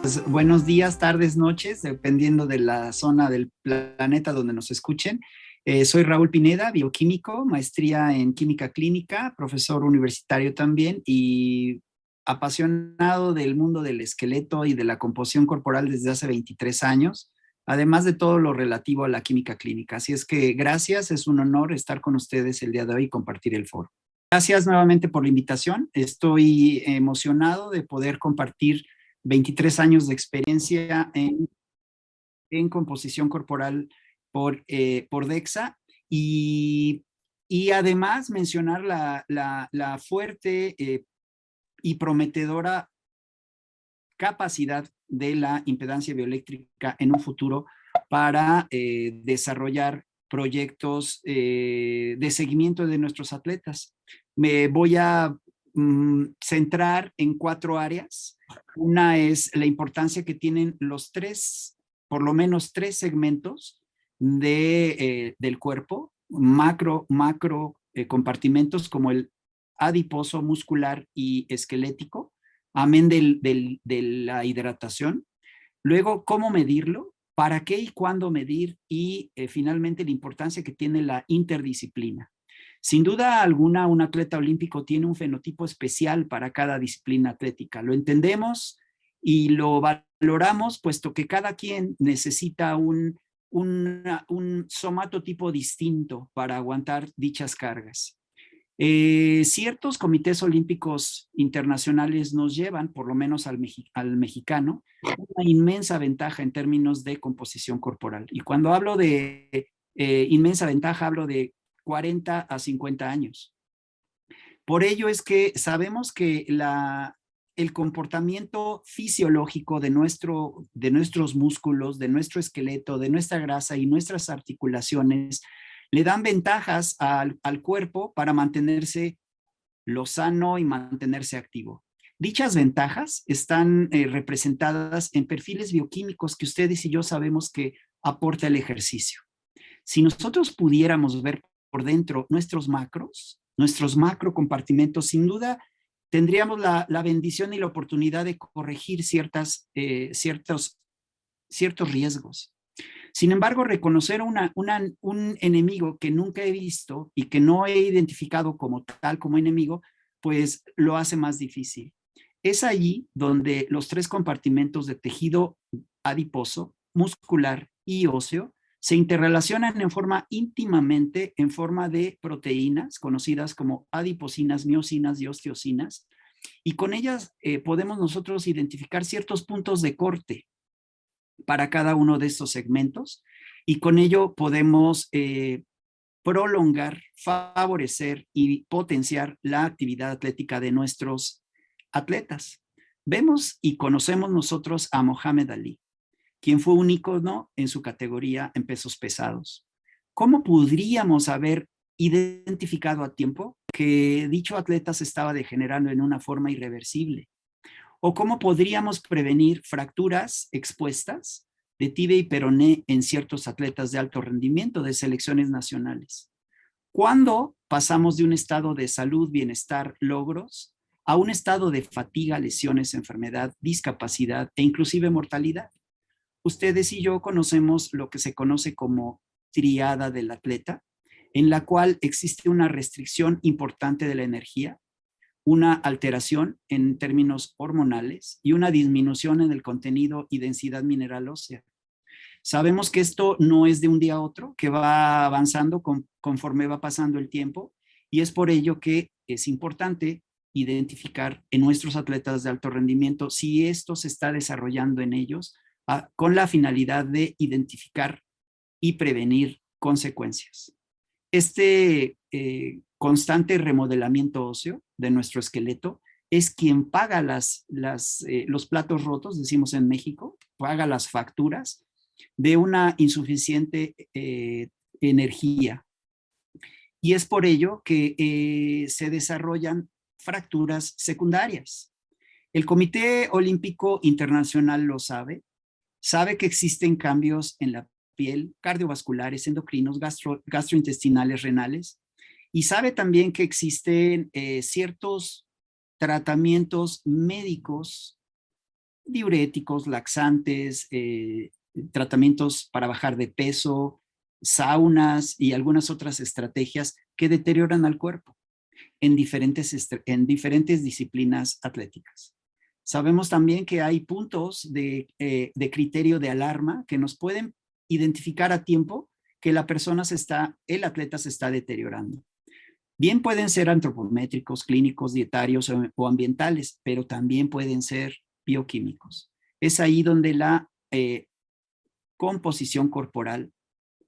Pues buenos días, tardes, noches, dependiendo de la zona del planeta donde nos escuchen. Soy Raúl Pineda, bioquímico, maestría en química clínica, profesor universitario también y apasionado del mundo del esqueleto y de la composición corporal desde hace 23 años, además de todo lo relativo a la química clínica. Así es que gracias, es un honor estar con ustedes el día de hoy y compartir el foro. Gracias nuevamente por la invitación. Estoy emocionado de poder compartir 23 años de experiencia en composición corporal por DEXA y además mencionar la fuerte y prometedora capacidad de la impedancia bioeléctrica en un futuro para desarrollar proyectos de seguimiento de nuestros atletas. Me voy a centrar en 4 áreas. Una es la importancia que tienen los 3, por lo menos 3 segmentos del cuerpo, macro compartimentos como el adiposo, muscular y esquelético, amén de la hidratación. Luego, ¿cómo medirlo? ¿Para qué y cuándo medir? Y finalmente, la importancia que tiene la interdisciplina. Sin duda alguna, un atleta olímpico tiene un fenotipo especial para cada disciplina atlética. Lo entendemos y lo valoramos, puesto que cada quien necesita un somatotipo distinto para aguantar dichas cargas. Ciertos comités olímpicos internacionales nos llevan, por lo menos al mexicano, una inmensa ventaja en términos de composición corporal. Y cuando hablo de inmensa ventaja, hablo de 40 a 50 años. Por ello es que sabemos que el comportamiento fisiológico de nuestros músculos, de nuestro esqueleto, de nuestra grasa y nuestras articulaciones le dan ventajas al cuerpo para mantenerse lo sano y mantenerse activo. Dichas ventajas están representadas en perfiles bioquímicos que ustedes y yo sabemos que aporta el ejercicio. Si nosotros pudiéramos ver por dentro nuestros macro compartimentos, sin duda tendríamos la bendición y la oportunidad de corregir ciertos riesgos. Sin embargo, reconocer un enemigo que nunca he visto y que no he identificado como tal, como enemigo, pues lo hace más difícil. Es allí donde los 3 compartimentos de tejido adiposo, muscular y óseo se interrelacionan íntimamente en forma de proteínas conocidas como adiposinas, miosinas y osteocinas, y con ellas podemos nosotros identificar ciertos puntos de corte para cada uno de estos segmentos y con ello podemos prolongar, favorecer y potenciar la actividad atlética de nuestros atletas. Vemos y conocemos nosotros a Mohamed Ali, quien fue un ícono en su categoría en pesos pesados. ¿Cómo podríamos haber identificado a tiempo que dicho atleta se estaba degenerando en una forma irreversible? ¿O cómo podríamos prevenir fracturas expuestas de tibia y peroné en ciertos atletas de alto rendimiento de selecciones nacionales? ¿Cuándo pasamos de un estado de salud, bienestar, logros, a un estado de fatiga, lesiones, enfermedad, discapacidad e inclusive mortalidad? Ustedes y yo conocemos lo que se conoce como triada del atleta, en la cual existe una restricción importante de la energía, una alteración en términos hormonales y una disminución en el contenido y densidad mineral ósea. Sabemos que esto no es de un día a otro, que va avanzando conforme va pasando el tiempo, y es por ello que es importante identificar en nuestros atletas de alto rendimiento si esto se está desarrollando en ellos con la finalidad de identificar y prevenir consecuencias. Este constante remodelamiento óseo de nuestro esqueleto es quien paga los platos rotos, decimos en México, paga las facturas de una insuficiente energía. Y es por ello que se desarrollan fracturas secundarias. El Comité Olímpico Internacional lo sabe que existen cambios en la piel, cardiovasculares, endocrinos, gastrointestinales, renales, y sabe también que existen ciertos tratamientos médicos diuréticos, laxantes, tratamientos para bajar de peso, saunas y algunas otras estrategias que deterioran al cuerpo en diferentes disciplinas atléticas. Sabemos también que hay puntos de criterio de alarma que nos pueden identificar a tiempo que el atleta se está deteriorando. Bien pueden ser antropométricos, clínicos, dietarios o ambientales, pero también pueden ser bioquímicos. Es ahí donde la composición corporal,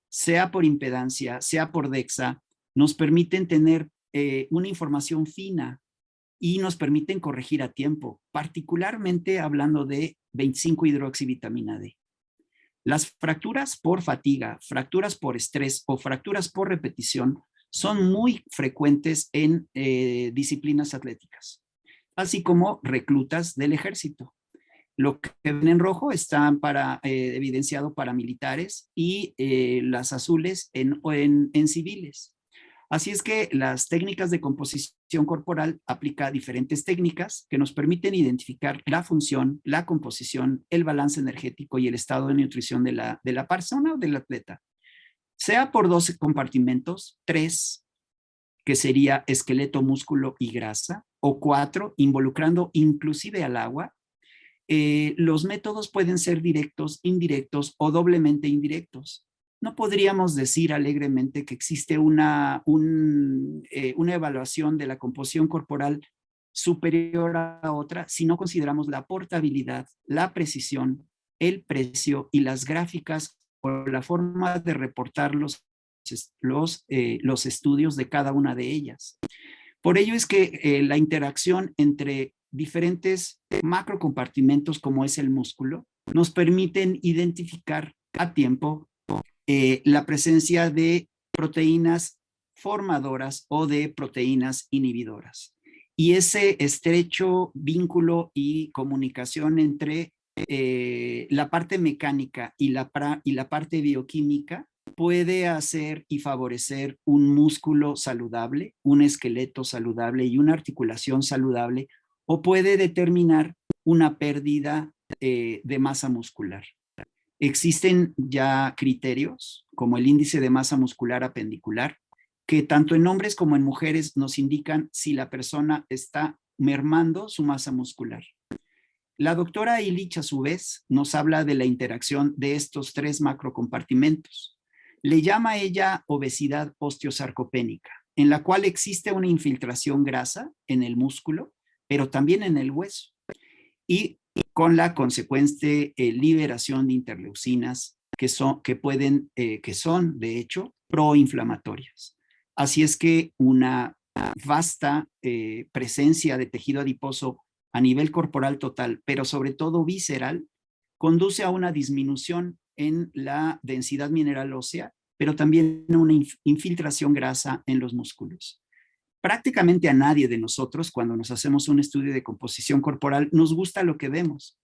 sea por impedancia, sea por DEXA, nos permiten tener una información fina y nos permiten corregir a tiempo, particularmente hablando de 25-hidroxivitamina D. Las fracturas por fatiga, fracturas por estrés o fracturas por repetición son muy frecuentes en disciplinas atléticas, así como reclutas del ejército. Lo que ven en rojo están evidenciado para militares y las azules en civiles. Así es que las técnicas de composición corporal aplica diferentes técnicas que nos permiten identificar la función, la composición, el balance energético y el estado de nutrición de la persona o del atleta. Sea por 12 compartimentos, 3, que sería esqueleto, músculo y grasa, o 4, involucrando inclusive al agua. Los métodos pueden ser directos, indirectos o doblemente indirectos. No podríamos decir alegremente que existe una evaluación de la composición corporal superior a otra si no consideramos la portabilidad, la precisión, el precio y las gráficas o la forma de reportar los estudios de cada una de ellas. Por ello es que la interacción entre diferentes macrocompartimentos como es el músculo nos permiten identificar a tiempo la presencia de proteínas formadoras o de proteínas inhibidoras. Y ese estrecho vínculo y comunicación entre la parte mecánica y la parte bioquímica puede hacer y favorecer un músculo saludable, un esqueleto saludable y una articulación saludable, o puede determinar una pérdida de masa muscular. Existen ya criterios como el índice de masa muscular apendicular, que tanto en hombres como en mujeres nos indican si la persona está mermando su masa muscular. La doctora Illich, a su vez, nos habla de la interacción de estos 3 macrocompartimentos. Le llama ella obesidad osteosarcopénica, en la cual existe una infiltración grasa en el músculo, pero también en el hueso, y con la consecuente liberación de interleucinas que son, de hecho, proinflamatorias. Así es que una vasta presencia de tejido adiposo a nivel corporal total, pero sobre todo visceral, conduce a una disminución en la densidad mineral ósea, pero también a una infiltración grasa en los músculos. Prácticamente a nadie de nosotros, cuando nos hacemos un estudio de composición corporal, nos gusta lo que vemos.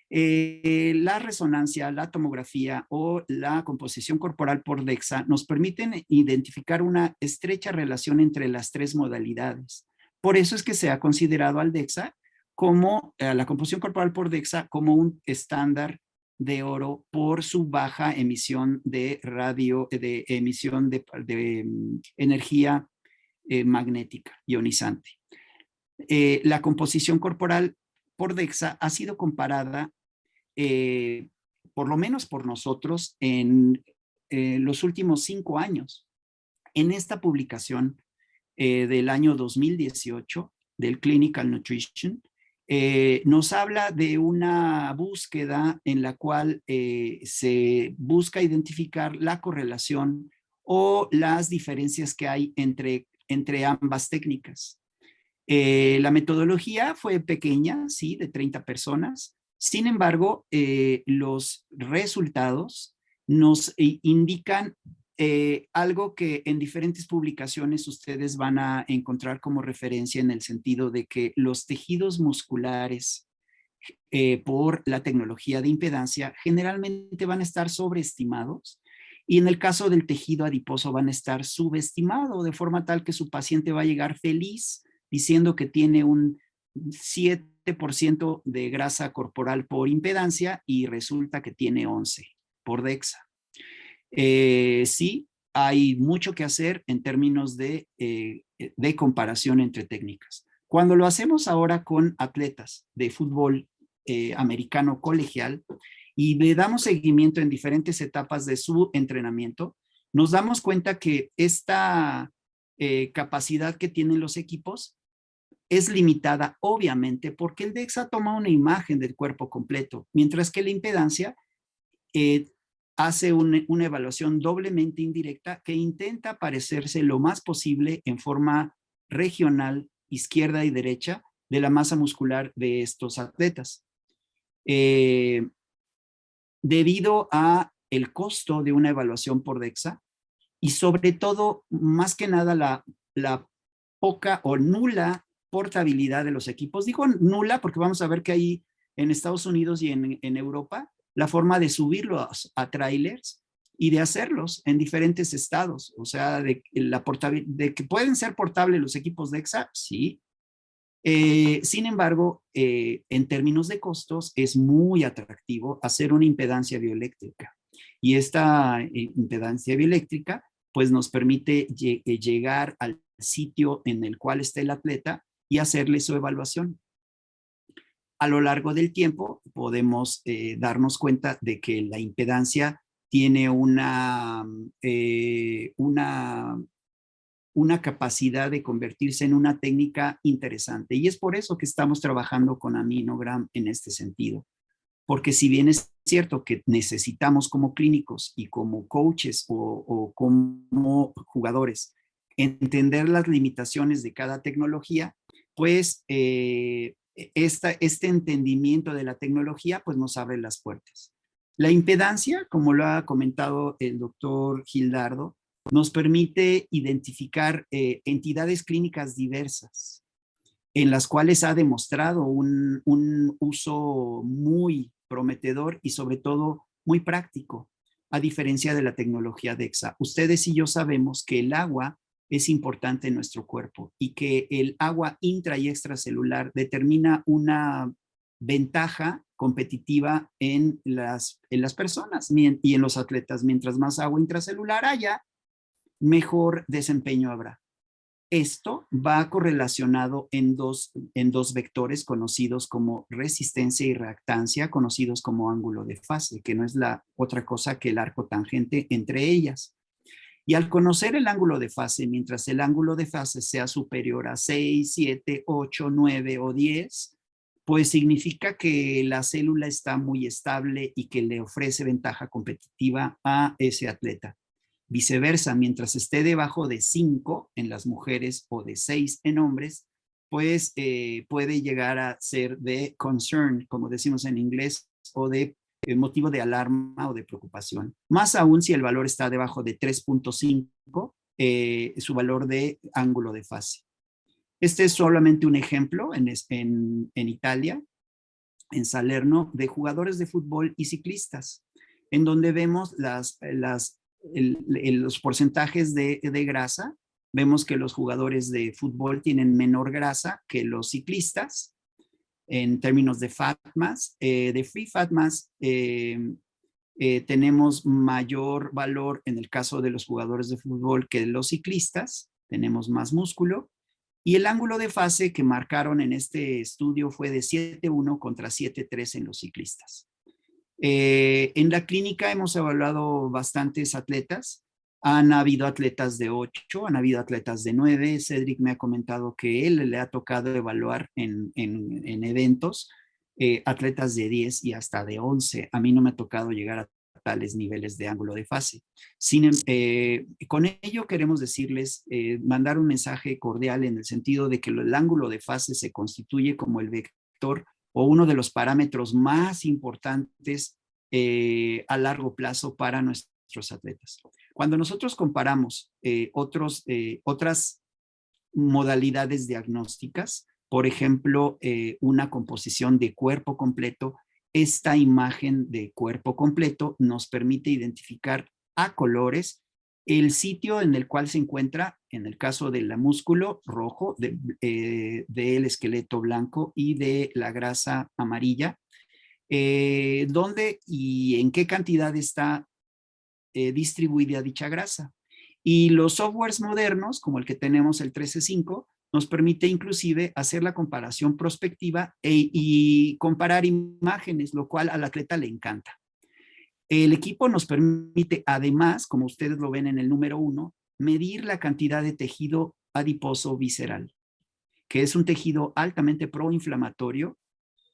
La resonancia, la tomografía o la composición corporal por DEXA nos permiten identificar una estrecha relación entre las 3 modalidades. Por eso es que se ha considerado al DEXA como la composición corporal por DEXA como un estándar de oro por su baja emisión de emisión de energía magnética ionizante. La composición corporal por DEXA ha sido comparada, por lo menos por nosotros, en los últimos 5 años. En esta publicación del año 2018 del Clinical Nutrition, nos habla de una búsqueda en la cual se busca identificar la correlación o las diferencias que hay entre ambas técnicas. La metodología fue pequeña, sí, de 30 personas. Sin embargo, los resultados nos indican algo que en diferentes publicaciones ustedes van a encontrar como referencia, en el sentido de que los tejidos musculares por la tecnología de impedancia generalmente van a estar sobreestimados, y en el caso del tejido adiposo van a estar subestimados, de forma tal que su paciente va a llegar feliz diciendo que tiene un 7 7% de grasa corporal por impedancia y resulta que tiene 11 por DEXA. Sí, hay mucho que hacer en términos de comparación entre técnicas. Cuando lo hacemos ahora con atletas de fútbol americano colegial y le damos seguimiento en diferentes etapas de su entrenamiento, nos damos cuenta que esta capacidad que tienen los equipos es limitada, obviamente, porque el DEXA toma una imagen del cuerpo completo, mientras que la impedancia hace una evaluación doblemente indirecta que intenta parecerse lo más posible en forma regional, izquierda y derecha, de la masa muscular de estos atletas. Debido a el costo de una evaluación por DEXA y sobre todo, más que nada, la poca o nula portabilidad de los equipos. Digo nula porque vamos a ver que hay en Estados Unidos y en Europa la forma de subirlos a trailers y de hacerlos en diferentes estados. O sea, de que pueden ser portables los equipos DEXA, sí. Sin embargo, en términos de costos, es muy atractivo hacer una impedancia bioeléctrica. Y esta impedancia bioeléctrica pues nos permite llegar al sitio en el cual está el atleta y hacerle su evaluación. A lo largo del tiempo podemos darnos cuenta de que la impedancia tiene una capacidad de convertirse en una técnica interesante. Y es por eso que estamos trabajando con Aminogram en este sentido. Porque si bien es cierto que necesitamos como clínicos y como coaches o como jugadores entender las limitaciones de cada tecnología, pues este entendimiento de la tecnología pues nos abre las puertas. La impedancia, como lo ha comentado el doctor Gildardo, nos permite identificar entidades clínicas diversas en las cuales ha demostrado un uso muy prometedor y sobre todo muy práctico, a diferencia de la tecnología DEXA. Ustedes y yo sabemos que el agua es importante en nuestro cuerpo y que el agua intra y extracelular determina una ventaja competitiva en las personas y en los atletas. Mientras más agua intracelular haya, mejor desempeño habrá. Esto va correlacionado en dos vectores conocidos como resistencia y reactancia, conocidos como ángulo de fase, que no es la otra cosa que el arco tangente entre ellas. Y al conocer el ángulo de fase, mientras el ángulo de fase sea superior a 6, 7, 8, 9 o 10, pues significa que la célula está muy estable y que le ofrece ventaja competitiva a ese atleta. Viceversa, mientras esté debajo de 5 en las mujeres o de 6 en hombres, pues puede llegar a ser de concern, como decimos en inglés, o de motivo de alarma o de preocupación. Más aún si el valor está debajo de 3.5, su valor de ángulo de fase. Este es solamente un ejemplo en Italia, en Salerno, de jugadores de fútbol y ciclistas, en donde vemos los porcentajes de grasa. Vemos que los jugadores de fútbol tienen menor grasa que los ciclistas en términos de fat mass. De free fat mass tenemos mayor valor en el caso de los jugadores de fútbol que los ciclistas, tenemos más músculo. Y el ángulo de fase que marcaron en este estudio fue de 7.1 contra 7.3 en los ciclistas. En la clínica hemos evaluado bastantes atletas. Han habido atletas de 8, han habido atletas de 9. Cedric me ha comentado que él le ha tocado evaluar en eventos atletas de 10 y hasta de 11. A mí no me ha tocado llegar a tales niveles de ángulo de fase. Con ello queremos decirles, mandar un mensaje cordial en el sentido de que el ángulo de fase se constituye como el vector o uno de los parámetros más importantes a largo plazo para nuestros atletas. Cuando nosotros comparamos otras modalidades diagnósticas, por ejemplo, una composición de cuerpo completo, esta imagen de cuerpo completo nos permite identificar a colores el sitio en el cual se encuentra, en el caso del músculo rojo, del esqueleto blanco y de la grasa amarilla, dónde y en qué cantidad está distribuida dicha grasa. Y los softwares modernos, como el que tenemos, el 13.5, nos permite inclusive hacer la comparación prospectiva y comparar imágenes, lo cual al atleta le encanta. El equipo nos permite, además, como ustedes lo ven en el número 1, medir la cantidad de tejido adiposo visceral, que es un tejido altamente proinflamatorio,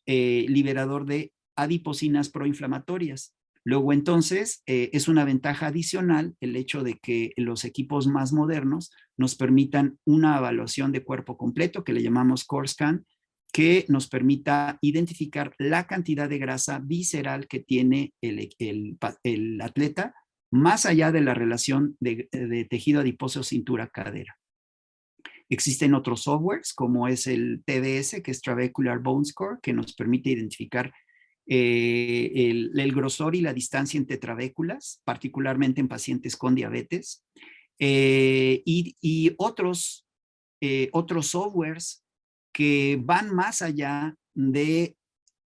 liberador de adiposinas proinflamatorias. Luego, entonces, es una ventaja adicional el hecho de que los equipos más modernos nos permitan una evaluación de cuerpo completo, que le llamamos Core Scan, que nos permita identificar la cantidad de grasa visceral que tiene el atleta, más allá de la relación de tejido adiposo cintura-cadera. Existen otros softwares, como es el TBS, que es Trabecular Bone Score, que nos permite identificar el grosor y la distancia entre trabéculas, particularmente en pacientes con diabetes, y otros softwares que van más allá de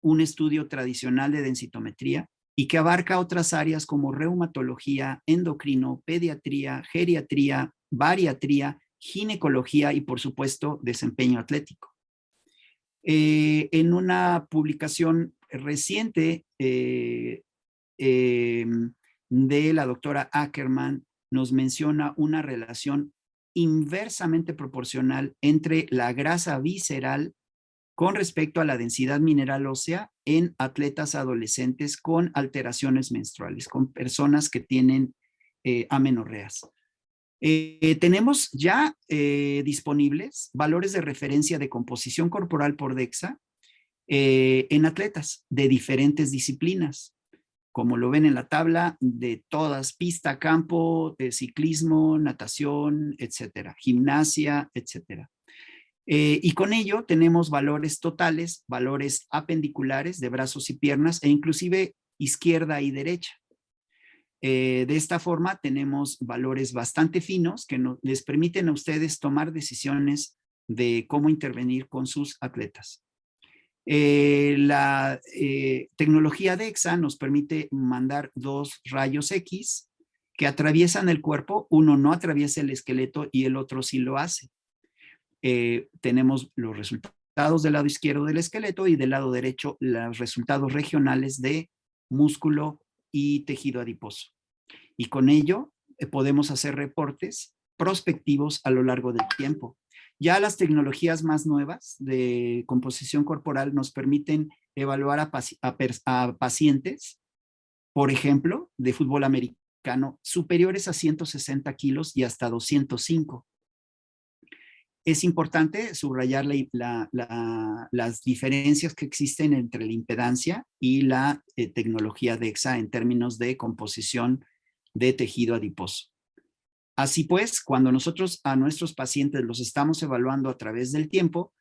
un estudio tradicional de densitometría y que abarca otras áreas como reumatología, endocrino, pediatría, geriatría, bariatría, ginecología y, por supuesto, desempeño atlético. En una publicación reciente de la doctora Ackerman, nos menciona una relación inversamente proporcional entre la grasa visceral con respecto a la densidad mineral ósea en atletas adolescentes con alteraciones menstruales, con personas que tienen amenorreas. Tenemos ya disponibles valores de referencia de composición corporal por DEXA en atletas de diferentes disciplinas, como lo ven en la tabla, de todas, pista, campo, ciclismo, natación, etcétera, gimnasia, etcétera. Y con ello tenemos valores totales, valores apendiculares de brazos y piernas e inclusive izquierda y derecha. De esta forma tenemos valores bastante finos que les permiten a ustedes tomar decisiones de cómo intervenir con sus atletas. La tecnología DEXA nos permite mandar 2 rayos X que atraviesan el cuerpo. Uno no atraviesa el esqueleto y el otro sí lo hace. Tenemos los resultados del lado izquierdo del esqueleto y del lado derecho los resultados regionales de músculo y tejido adiposo. Y con ello podemos hacer reportes prospectivos a lo largo del tiempo. Ya las tecnologías más nuevas de composición corporal nos permiten evaluar a pacientes, por ejemplo, de fútbol americano, superiores a 160 kilos y hasta 205. Es importante subrayar las diferencias que existen entre la impedancia y la tecnología DEXA en términos de composición de tejido adiposo. Así pues, cuando nosotros a nuestros pacientes los estamos evaluando a través del tiempo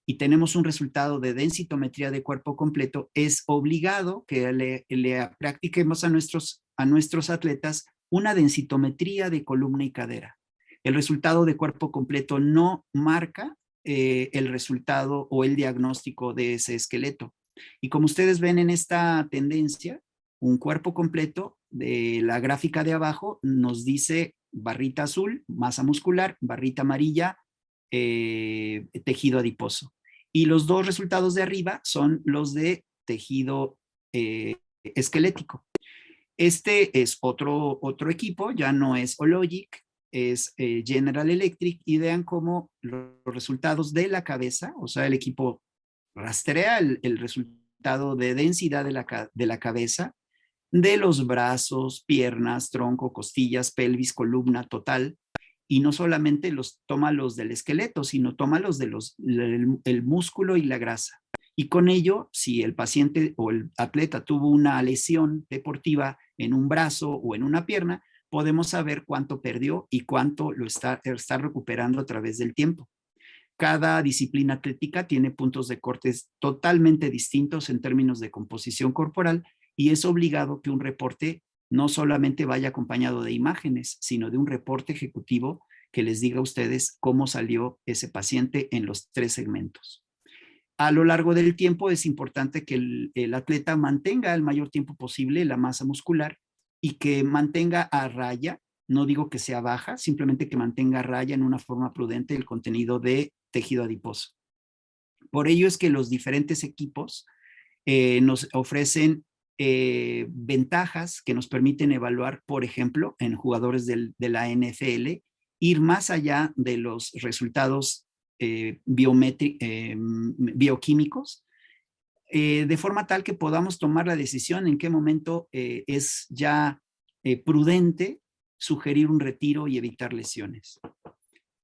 y tenemos un resultado de densitometría de cuerpo completo, es obligado que le practiquemos a nuestros atletas una densitometría de columna y cadera. El resultado de cuerpo completo no marca el resultado o el diagnóstico de ese esqueleto. Y como ustedes ven en esta tendencia, un cuerpo completo de la gráfica de abajo nos dice barrita azul, masa muscular, barrita amarilla, tejido adiposo. Y los 2 resultados de arriba son los de tejido esquelético. Este es otro equipo, ya no es Hologic, es General Electric, y vean cómo los resultados de la cabeza, o sea, el equipo rastrea el resultado de densidad de la cabeza, de los brazos, piernas, tronco, costillas, pelvis, columna total, y no solamente toma los del esqueleto, sino toma los el músculo y la grasa. Y con ello, si el paciente o el atleta tuvo una lesión deportiva en un brazo o en una pierna, podemos saber cuánto perdió y cuánto lo está recuperando a través del tiempo. Cada disciplina atlética tiene puntos de cortes totalmente distintos en términos de composición corporal y es obligado que un reporte no solamente vaya acompañado de imágenes, sino de un reporte ejecutivo que les diga a ustedes cómo salió ese paciente en los 3 segmentos. A lo largo del tiempo es importante que el atleta mantenga el mayor tiempo posible la masa muscular y que mantenga a raya, no digo que sea baja, simplemente que mantenga a raya en una forma prudente el contenido de tejido adiposo. Por ello es que los diferentes equipos nos ofrecen ventajas que nos permiten evaluar, por ejemplo, en jugadores de la NFL, ir más allá de los resultados bioquímicos, de forma tal que podamos tomar la decisión en qué momento es ya prudente sugerir un retiro y evitar lesiones.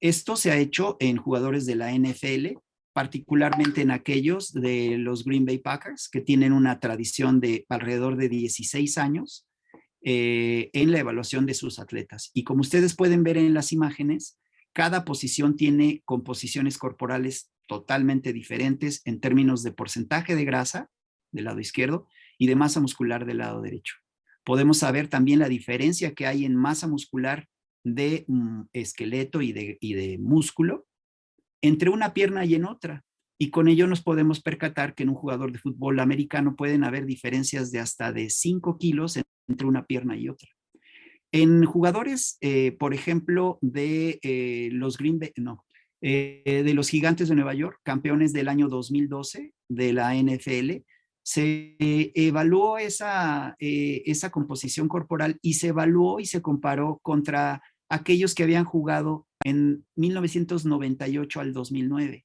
Esto se ha hecho en jugadores de la NFL, particularmente en aquellos de los Green Bay Packers, que tienen una tradición de alrededor de 16 años en la evaluación de sus atletas. Y como ustedes pueden ver en las imágenes, cada posición tiene composiciones corporales totalmente diferentes en términos de porcentaje de grasa del lado izquierdo y de masa muscular del lado derecho. Podemos saber también la diferencia que hay en masa muscular de esqueleto y de músculo entre una pierna y en otra. Y con ello nos podemos percatar que en un jugador de fútbol americano pueden haber diferencias de hasta de 5 kilos entre una pierna y otra. En jugadores, por ejemplo, de los Green Bay, no, de los Gigantes de Nueva York, campeones del año 2012 de la NFL, se evaluó esa composición corporal y se evaluó y se comparó contra aquellos que habían jugado en 1998 al 2009.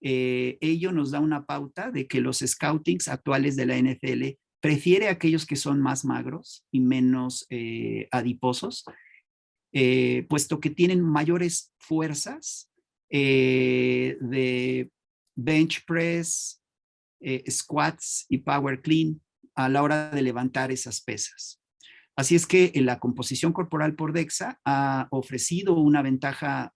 Ello nos da una pauta de que los scoutings actuales de la NFL prefiere a aquellos que son más magros y menos adiposos, puesto que tienen mayores fuerzas de bench press, squats y power clean a la hora de levantar esas pesas. Así es que la composición corporal por DEXA ha ofrecido una ventaja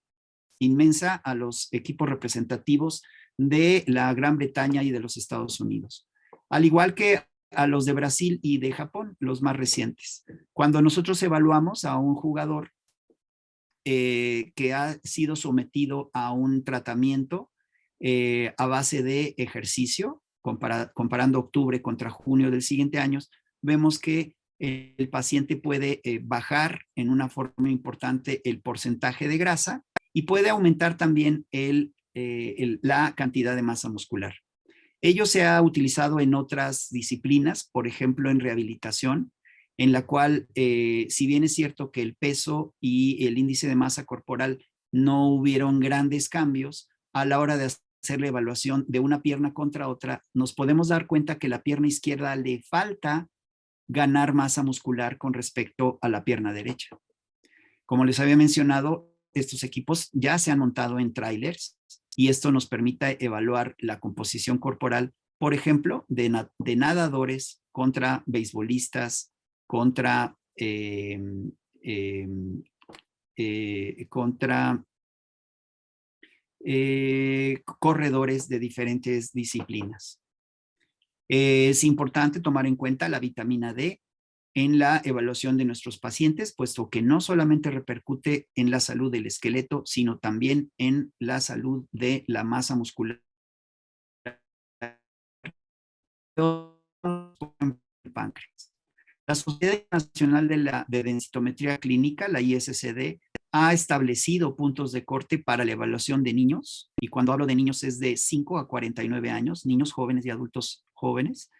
inmensa a los equipos representativos de la Gran Bretaña y de los Estados Unidos, al igual que a los de Brasil y de Japón, los más recientes. Cuando nosotros evaluamos a un jugador que ha sido sometido a un tratamiento a base de ejercicio, comparando octubre contra junio del siguiente año, vemos que el paciente puede bajar en una forma importante el porcentaje de grasa y puede aumentar también la cantidad de masa muscular. Ello se ha utilizado en otras disciplinas, por ejemplo, en rehabilitación, en la cual, si bien es cierto que el peso y el índice de masa corporal no hubieron grandes cambios, a la hora de hacer la evaluación de una pierna contra otra, nos podemos dar cuenta que la pierna izquierda le falta ganar masa muscular con respecto a la pierna derecha. Como les había mencionado, estos equipos ya se han montado en trailers y esto nos permite evaluar la composición corporal, por ejemplo, de nadadores contra beisbolistas, contra corredores de diferentes disciplinas. Es importante tomar en cuenta la vitamina D en la evaluación de nuestros pacientes, puesto que no solamente repercute en la salud del esqueleto, sino también en la salud de la masa muscular del páncreas. La Sociedad Nacional de Densitometría Clínica, la ISCD, ha establecido puntos de corte para la evaluación de niños, y cuando hablo de niños es de 5 a 49 años, niños jóvenes y adultos jóvenes,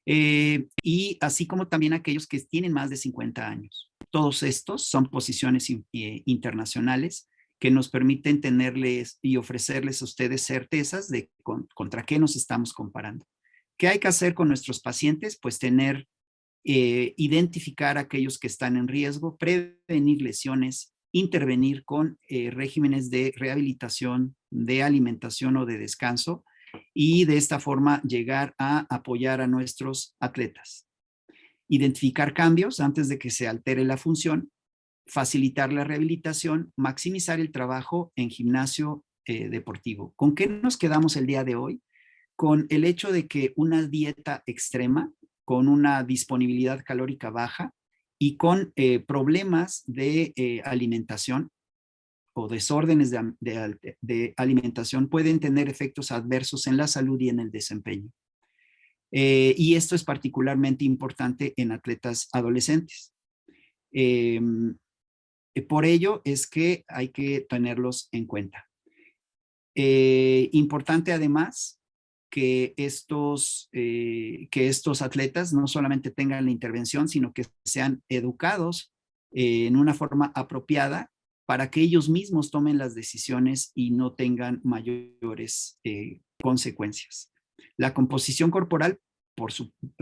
y así como también aquellos que tienen más de 50 años. Todos estos son posiciones internacionales que nos permiten tenerles y ofrecerles a ustedes certezas de contra qué nos estamos comparando. ¿Qué hay que hacer con nuestros pacientes? Pues identificar a aquellos que están en riesgo, prevenir lesiones, intervenir con regímenes de rehabilitación, de alimentación o de descanso, y de esta forma llegar a apoyar a nuestros atletas. Identificar cambios antes de que se altere la función, facilitar la rehabilitación, maximizar el trabajo en gimnasio deportivo. ¿Con qué nos quedamos el día de hoy? Con el hecho de que una dieta extrema, con una disponibilidad calórica baja y con problemas de alimentación o desórdenes de alimentación pueden tener efectos adversos en la salud y en el desempeño. Y esto es particularmente importante en atletas adolescentes. Por ello es que hay que tenerlos en cuenta. Importante además que estos atletas no solamente tengan la intervención, sino que sean educados en una forma apropiada para que ellos mismos tomen las decisiones y no tengan mayores consecuencias. La composición corporal,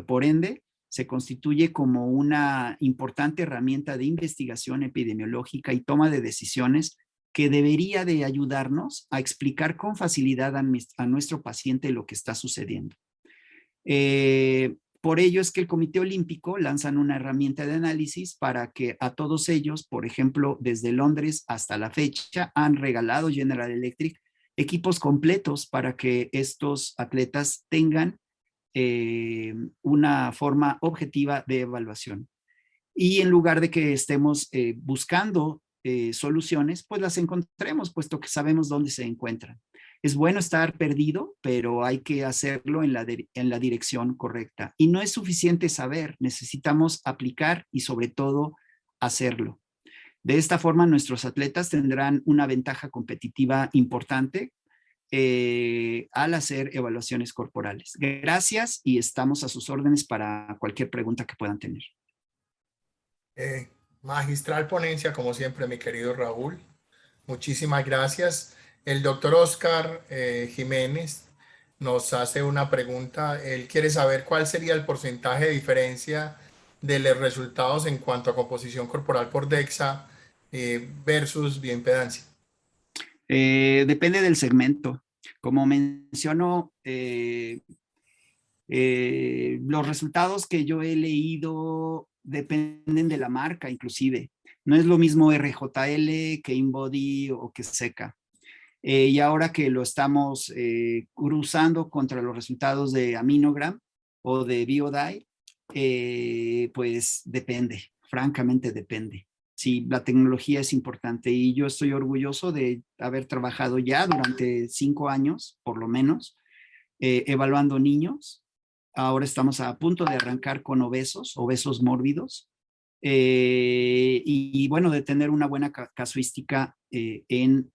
por ende, se constituye como una importante herramienta de investigación epidemiológica y toma de decisiones que debería de ayudarnos a explicar con facilidad a nuestro paciente lo que está sucediendo. Por ello es que el Comité Olímpico lanzan una herramienta de análisis para que a todos ellos, por ejemplo, desde Londres hasta la fecha, han regalado General Electric equipos completos para que estos atletas tengan una forma objetiva de evaluación. Y en lugar de que estemos buscando soluciones, pues las encontremos, puesto que sabemos dónde se encuentran. Es bueno estar perdido, pero hay que hacerlo en la dirección correcta. Y no es suficiente saber, necesitamos aplicar y sobre todo hacerlo. De esta forma, nuestros atletas tendrán una ventaja competitiva importante al hacer evaluaciones corporales. Gracias y estamos a sus órdenes para cualquier pregunta que puedan tener. Magistral ponencia, como siempre, mi querido Raúl. Muchísimas gracias. El doctor Oscar Jiménez nos hace una pregunta. Él quiere saber cuál sería el porcentaje de diferencia de los resultados en cuanto a composición corporal por DEXA versus bioimpedancia. Depende del segmento. Como menciono, los resultados que yo he leído dependen de la marca, inclusive. No es lo mismo RJL que InBody o que Seca. Y ahora que lo estamos cruzando contra los resultados de Aminogram o de BioDye, pues depende, francamente depende. Sí, la tecnología es importante y yo estoy orgulloso de haber trabajado ya durante 5 años, por lo menos, evaluando niños. Ahora estamos a punto de arrancar con obesos mórbidos, y bueno, de tener una buena casuística en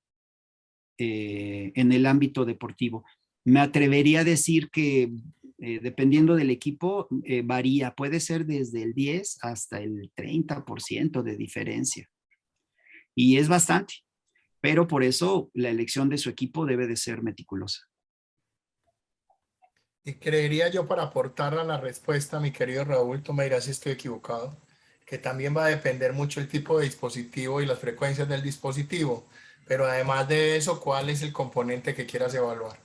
el ámbito deportivo. Me atrevería a decir que dependiendo del equipo, varía, puede ser desde el 10 hasta el 30% de diferencia. Y es bastante, pero por eso la elección de su equipo debe de ser meticulosa. Y creería yo, para aportar a la respuesta, mi querido Raúl, tú me dirás si estoy equivocado, que también va a depender mucho el tipo de dispositivo y las frecuencias del dispositivo, pero además de eso, ¿cuál es el componente que quieras evaluar?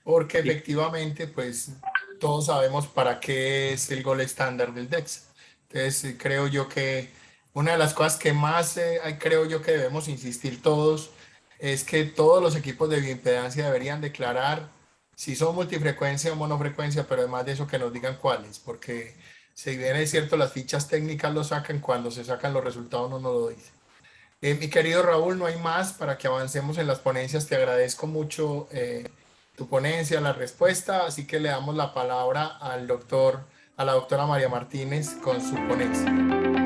Porque efectivamente, pues todos sabemos para qué es el gol estándar del DEXA. Entonces, creo yo que una de las cosas que más creo yo que debemos insistir todos es que todos los equipos de bioimpedancia deberían declarar si son multifrecuencia o monofrecuencia, pero además de eso que nos digan cuáles, porque si bien es cierto las fichas técnicas lo sacan, cuando se sacan los resultados no nos lo dicen. Mi querido Raúl, no hay más para que avancemos en las ponencias. Te agradezco mucho tu ponencia, la respuesta, así que le damos la palabra a la doctora María Martínez con su ponencia.